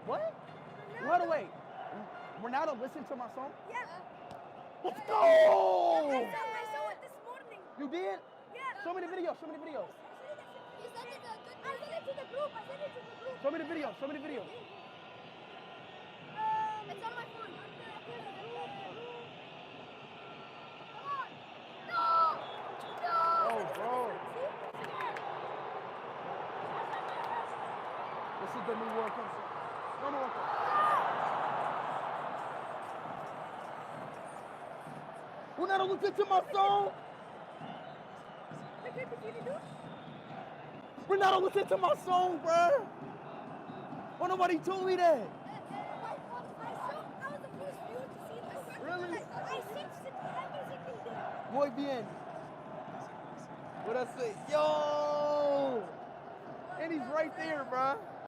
What? Ronaldo. What away? Ronaldo listened to my song? Yeah. Let's go! I saw it this morning. You did? Yeah. Show me the video. Show me the video. I sent it to the group. Show me the video. Show me the video. It's on my phone. Come on. No! Oh, bro. This is the new World Cup. No Morocco. Ronaldo listened to my song. Ronaldo listened to my song, bro. Oh, nobody told me that. I was the first viewer to see this. Really? I searched it every single day. Muy bien. What I say? Yo! And he's right there, bro.